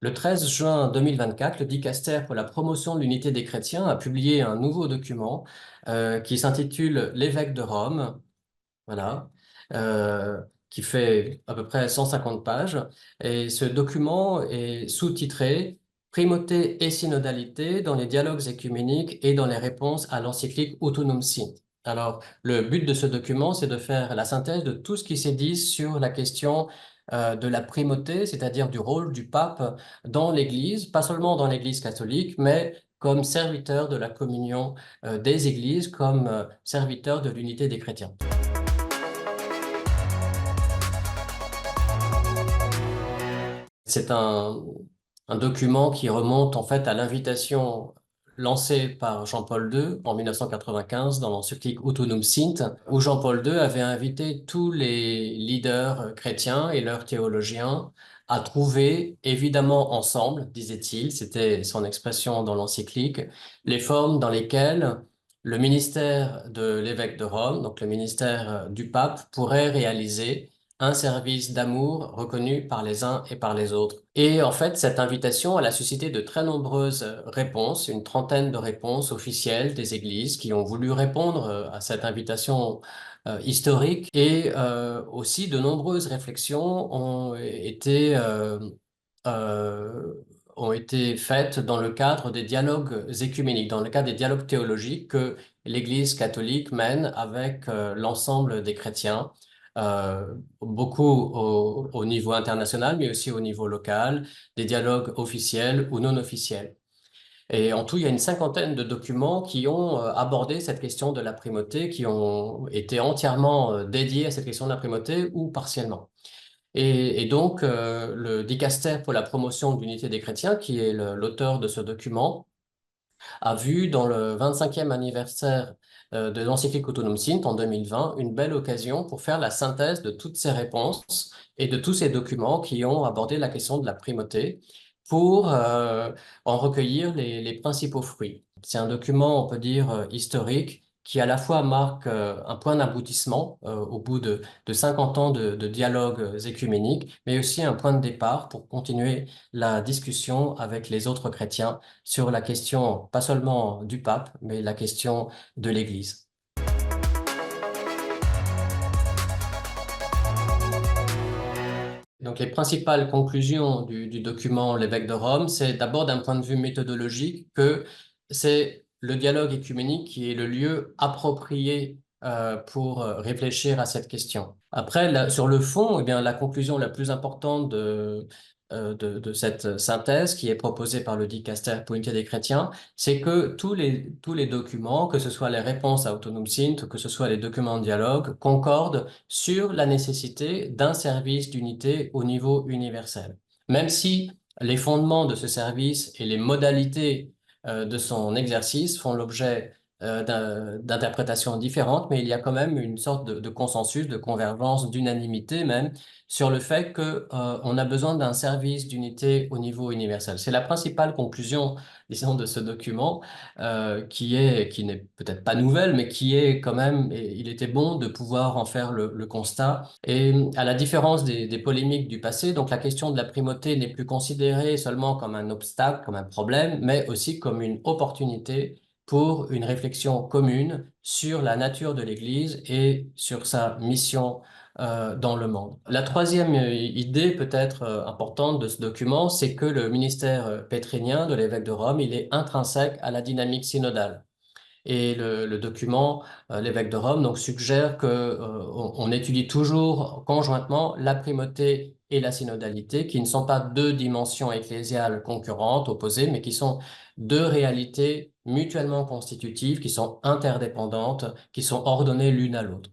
Le 13 juin 2024, le dicaster pour la promotion de l'unité des chrétiens a publié un nouveau document qui s'intitule L'évêque de Rome, voilà, euh, qui fait à peu près 150 pages. Et ce document est sous-titré Primauté et synodalité dans les dialogues écuméniques et dans les réponses à l'encyclique Autunum Sint. Alors, le but de ce document, c'est de faire la synthèse de tout ce qui s'est dit sur la question de la primauté, c'est-à-dire du rôle du pape dans l'Église, pas seulement dans l'Église catholique, mais comme serviteur de la communion des Églises, comme serviteur de l'unité des chrétiens. C'est un document qui remonte en fait à l'invitation lancée par Jean-Paul II en 1995 dans l'encyclique Autunum Sint, où Jean-Paul II avait invité tous les leaders chrétiens et leurs théologiens à trouver, évidemment ensemble, disait-il, c'était son expression dans l'encyclique, les formes dans lesquelles le ministère de l'évêque de Rome, donc le ministère du pape, pourrait réaliser un service d'amour reconnu par les uns et par les autres. Et en fait, cette invitation, elle a suscité de très nombreuses réponses, une trentaine de réponses officielles des églises qui ont voulu répondre à cette invitation historique. Et aussi, de nombreuses réflexions euh, ont été faites dans le cadre des dialogues écuméniques, dans le cadre des dialogues théologiques que l'Église catholique mène avec l'ensemble des chrétiens, beaucoup au niveau international, mais aussi au niveau local, des dialogues officiels ou non officiels. Et en tout, il y a une cinquantaine de documents qui ont abordé cette question de la primauté, qui ont été entièrement dédiés à cette question de la primauté ou partiellement. Et donc, le dicaster pour la promotion de l'unité des chrétiens, qui est l'auteur de ce document, a vu dans le 25e anniversaire de l'encyclique Autunum Sint en 2020 une belle occasion pour faire la synthèse de toutes ces réponses et de tous ces documents qui ont abordé la question de la primauté pour en recueillir les principaux fruits. C'est un document, on peut dire, historique qui à la fois marque un point d'aboutissement au bout de 50 ans de dialogue écuménique, mais aussi un point de départ pour continuer la discussion avec les autres chrétiens sur la question, pas seulement du pape, mais la question de l'Église. Donc, les principales conclusions du document L'évêque de Rome, c'est d'abord d'un point de vue méthodologique que c'est le dialogue écuménique qui est le lieu approprié pour réfléchir à cette question. Après, sur le fond, eh bien, la conclusion la plus importante de cette synthèse qui est proposée par le dicaster pour l'unité des chrétiens, c'est que tous les documents, que ce soit les réponses à Autunum Sint, que ce soit les documents de dialogue, concordent sur la nécessité d'un service d'unité au niveau universel. Même si les fondements de ce service et les modalités de son exercice font l'objet d'interprétations différentes, mais il y a quand même une sorte de consensus, de convergence, d'unanimité même sur le fait que on a besoin d'un service d'unité au niveau universel. C'est la principale conclusion, disons, de ce document qui n'est peut-être pas nouvelle, mais qui est quand même, et il était bon de pouvoir en faire le constat. Et à la différence des polémiques du passé, donc la question de la primauté n'est plus considérée seulement comme un obstacle, comme un problème, mais aussi comme une opportunité pour une réflexion commune sur la nature de l'Église et sur sa mission dans le monde. La troisième idée peut-être importante de ce document, c'est que le ministère pétrinien de l'évêque de Rome, il est intrinsèque à la dynamique synodale. Et le document, l'évêque de Rome, donc suggère que on étudie toujours conjointement la primauté et la synodalité, qui ne sont pas deux dimensions ecclésiales concurrentes, opposées, mais qui sont deux réalités mutuellement constitutives, qui sont interdépendantes, qui sont ordonnées l'une à l'autre.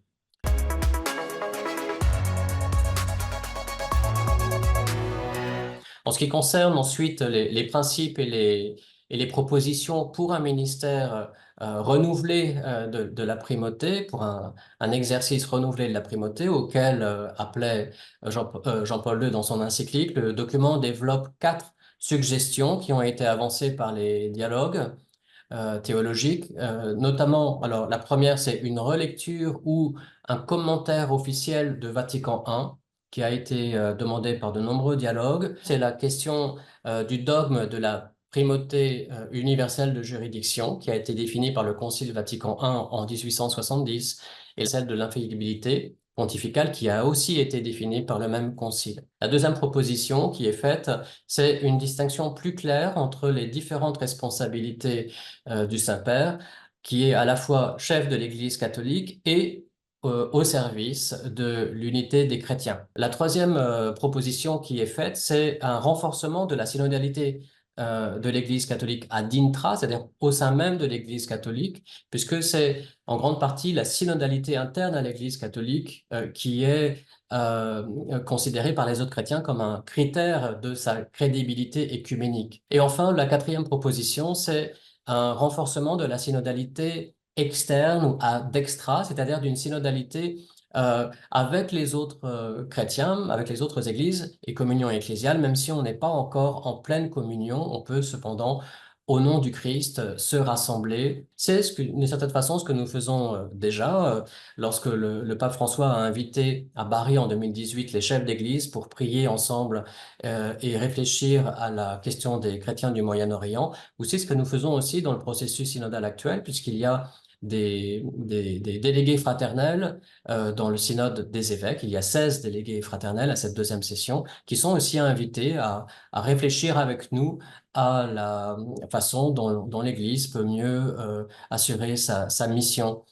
En ce qui concerne ensuite les principes et les propositions pour un ministère renouvelé de la primauté, pour un exercice renouvelé de la primauté auquel appelait Jean-Paul II dans son encyclique, le document développe 4 suggestions qui ont été avancées par les dialogues théologiques, notamment, alors la première c'est une relecture ou un commentaire officiel de Vatican I qui a été demandé par de nombreux dialogues. C'est la question du dogme de la primauté universelle de juridiction qui a été définie par le Concile Vatican I en 1870 et celle de l'infaillibilité pontificale qui a aussi été définie par le même concile. La deuxième proposition qui est faite, c'est une distinction plus claire entre les différentes responsabilités du Saint-Père, qui est à la fois chef de l'Église catholique et au service de l'unité des chrétiens. La troisième proposition qui est faite, c'est un renforcement de la synodalité de l'Église catholique ad intra, c'est-à-dire au sein même de l'Église catholique, puisque c'est en grande partie la synodalité interne à l'Église catholique qui est considérée par les autres chrétiens comme un critère de sa crédibilité écuménique. Et enfin, la quatrième proposition, c'est un renforcement de la synodalité externe ou d'extra, c'est-à-dire d'une synodalité avec les autres chrétiens, avec les autres églises et communion ecclésiale, même si on n'est pas encore en pleine communion, on peut cependant, au nom du Christ, se rassembler. C'est d'une certaine façon ce que nous faisons déjà lorsque le pape François a invité à Bari en 2018 les chefs d'église pour prier ensemble et réfléchir à la question des chrétiens du Moyen-Orient. Ou c'est ce que nous faisons aussi dans le processus synodal actuel, puisqu'il y a des délégués fraternels dans le synode des évêques. Il y a 16 délégués fraternels à cette deuxième session qui sont aussi invités à réfléchir avec nous à la façon dont l'Église peut mieux assurer sa mission.